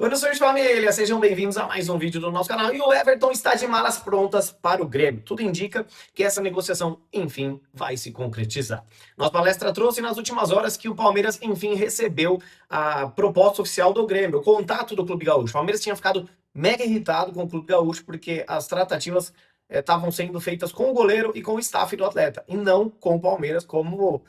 Quando surge família, sejam bem-vindos a mais um vídeo do nosso canal. E o Everton está de malas prontas para o Grêmio. Tudo indica que essa negociação, enfim, vai se concretizar. Nossa palestra trouxe nas últimas horas que o Palmeiras, enfim, recebeu a proposta oficial do Grêmio, o contato do Clube Gaúcho. O Palmeiras tinha ficado mega irritado com o Clube Gaúcho porque as tratativas estavam sendo feitas com o goleiro e com o staff do atleta, e não com o Palmeiras, como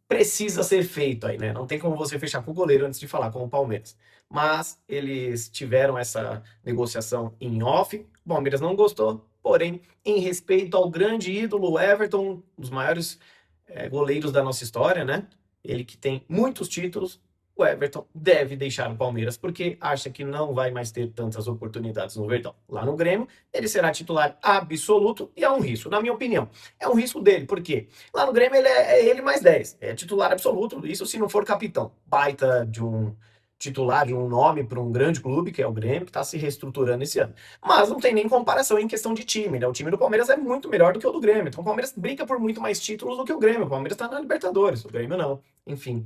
precisa ser feito aí, né? Não tem como você fechar com o goleiro antes de falar com o Palmeiras. Mas eles tiveram essa negociação em off, o Palmeiras não gostou, porém, em respeito ao grande ídolo Everton, um dos maiores goleiros da nossa história, né? Ele que tem muitos títulos, o Everton deve deixar o Palmeiras, porque acha que não vai mais ter tantas oportunidades no Verdão. Lá no Grêmio, ele será titular absoluto e é um risco, na minha opinião. É um risco dele, porque lá no Grêmio ele é ele mais 10, é titular absoluto, isso se não for capitão. Baita de um titular, de um nome para um grande clube, que é o Grêmio, que está se reestruturando esse ano. Mas não tem nem comparação em questão de time, né? O time do Palmeiras é muito melhor do que o do Grêmio. Então o Palmeiras briga por muito mais títulos do que o Grêmio. O Palmeiras está na Libertadores, o Grêmio não. Enfim,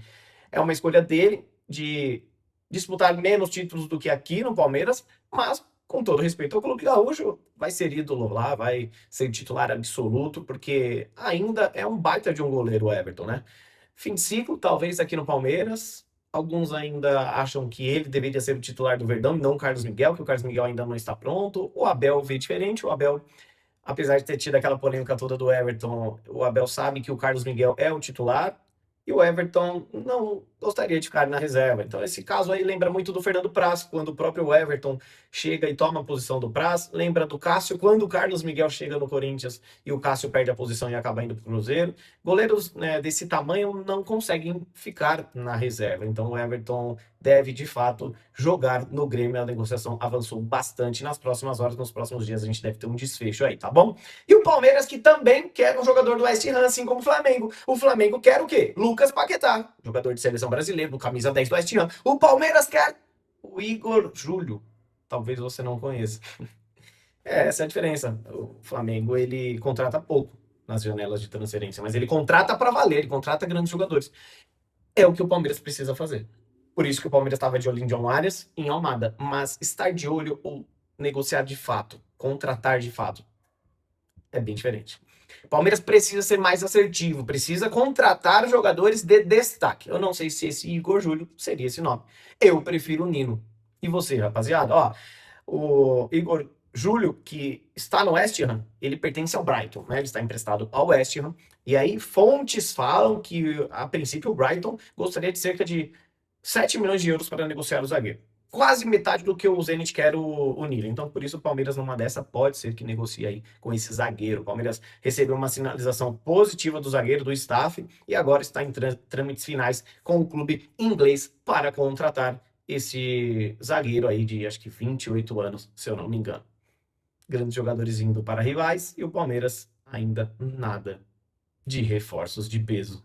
é uma escolha dele de disputar menos títulos do que aqui no Palmeiras, mas com todo respeito ao Clube Gaúcho, vai ser ídolo lá, vai ser titular absoluto, porque ainda é um baita de um goleiro o Everton, né? Fim de ciclo, talvez aqui no Palmeiras. Alguns ainda acham que ele deveria ser o titular do Verdão e não o Carlos Miguel, que o Carlos Miguel ainda não está pronto. O Abel vê diferente, o Abel, apesar de ter tido aquela polêmica toda do Everton, o Abel sabe que o Carlos Miguel é o titular e o Everton não gostaria de ficar na reserva. Então, esse caso aí lembra muito do Fernando Praz, quando o próprio Everton chega e toma a posição do Praz. Lembra do Cássio, quando o Carlos Miguel chega no Corinthians e o Cássio perde a posição e acaba indo para o Cruzeiro. Goleiros, né, desse tamanho não conseguem ficar na reserva. Então, o Everton deve, de fato, jogar no Grêmio. A negociação avançou bastante. Nas próximas horas, nos próximos dias, a gente deve ter um desfecho aí, tá bom? E o Palmeiras, que também quer um jogador do West Ham, assim como o Flamengo. O Flamengo quer o quê? Lucas Paquetá, jogador de seleção brasileiro, do camisa 10 do West Ham. O Palmeiras quer o Igor Júlio. Talvez você não conheça. Essa é a diferença. O Flamengo, ele contrata pouco nas janelas de transferência, mas ele contrata para valer, ele contrata grandes jogadores. É o que o Palmeiras precisa fazer. Por isso que o Palmeiras estava de olho em John Arias, em Almada, mas estar de olho ou negociar de fato, contratar de fato, é bem diferente. O Palmeiras precisa ser mais assertivo, precisa contratar jogadores de destaque. Eu não sei se esse Igor Júlio seria esse nome. Eu prefiro o Nino. E você, rapaziada? Ó, o Igor Júlio, que está no West Ham, ele pertence ao Brighton, né? Ele está emprestado ao West Ham. E aí, fontes falam que, a princípio, o Brighton gostaria de cerca de 7 milhões de euros para negociar o zagueiro. Quase metade do que o Zenit quer o Nilo. Então, por isso, o Palmeiras, numa dessa, pode ser que negocie aí com esse zagueiro. O Palmeiras recebeu uma sinalização positiva do zagueiro, do staff, e agora está em trâmites finais com o clube inglês para contratar esse zagueiro aí de, acho que 28 anos, se eu não me engano. Grandes jogadores indo para rivais e o Palmeiras ainda nada de reforços de peso.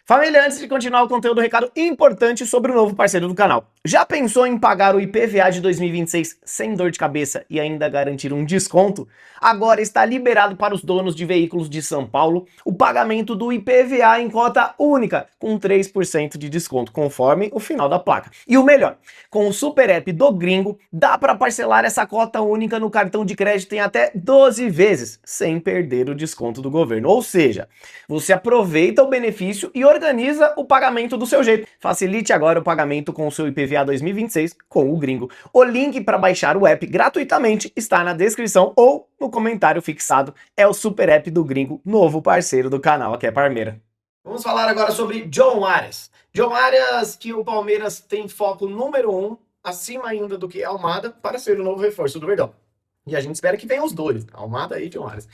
Família, antes de continuar o conteúdo, recado importante sobre o novo parceiro do canal. Já pensou em pagar o IPVA de 2026 sem dor de cabeça e ainda garantir um desconto? Agora está liberado para os donos de veículos de São Paulo o pagamento do IPVA em cota única, com 3% de desconto, conforme o final da placa. E o melhor, com o Super App do Gringo, dá para parcelar essa cota única no cartão de crédito em até 12 vezes, sem perder o desconto do governo. Ou seja, você aproveita o benefício e organiza o pagamento do seu jeito. Facilite agora o pagamento com o seu IPVA 2026 com o Gringo. O link para baixar o app gratuitamente está na descrição ou no comentário fixado. É o Super App do Gringo, novo parceiro do canal aqui é Parmeira. Vamos falar agora sobre John Arias. John Arias, que o Palmeiras tem foco número 1, acima ainda do que Almada, para ser o novo reforço do Verdão. E a gente espera que venham os dois, Almada e John Arias.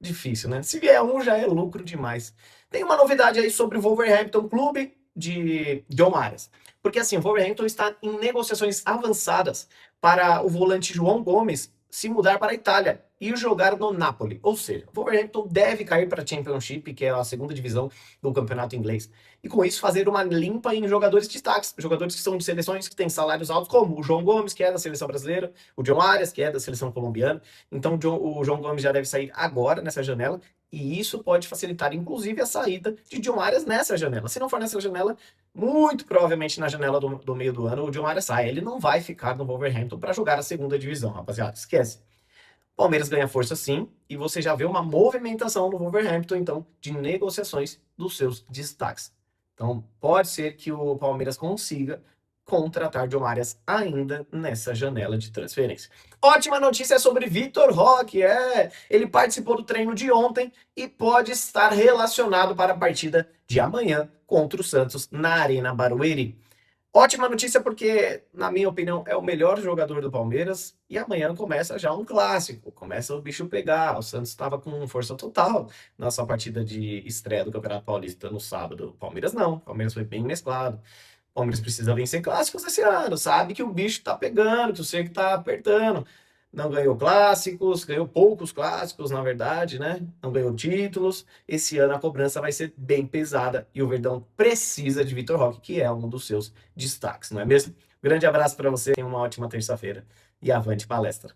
Difícil, né? Se vier um, já é lucro demais. Tem uma novidade aí sobre o Wolverhampton Clube de John Arias. Porque assim, o Wolverhampton está em negociações avançadas para o volante João Gomes se mudar para a Itália e jogar no Napoli. Ou seja, o Wolverhampton deve cair para a Championship, que é a segunda divisão do campeonato inglês. E com isso fazer uma limpa em jogadores destaques, jogadores que são de seleções que têm salários altos, como o João Gomes, que é da seleção brasileira, o John Arias, que é da seleção colombiana. Então o João Gomes já deve sair agora nessa janela E isso pode facilitar, inclusive, a saída de John Arias nessa janela. Se não for nessa janela, muito provavelmente na janela do meio do ano, o John Arias sai. Ele não vai ficar no Wolverhampton para jogar a segunda divisão, rapaziada. Esquece. Palmeiras ganha força sim, e você já vê uma movimentação no Wolverhampton, então, de negociações dos seus destaques. Então, pode ser que o Palmeiras consiga contratar John Arias ainda nessa janela de transferência. Ótima notícia sobre Vitor Roque, ele participou do treino de ontem e pode estar relacionado para a partida de amanhã contra o Santos na Arena Barueri. Ótima notícia porque, na minha opinião, é o melhor jogador do Palmeiras e amanhã começa já um clássico, começa o bicho pegar. O Santos estava com força total na sua partida de estreia do Campeonato Paulista no sábado. O Palmeiras não, o Palmeiras foi bem mesclado. O Palmeiras precisa vencer clássicos esse ano, sabe que o bicho tá pegando, que o cerco tá apertando. Não ganhou clássicos, ganhou poucos clássicos, na verdade, né? Não ganhou títulos. Esse ano a cobrança vai ser bem pesada e o Verdão precisa de Vitor Roque, que é um dos seus destaques, não é mesmo? Grande abraço para você, tenha uma ótima terça-feira e avante palestra.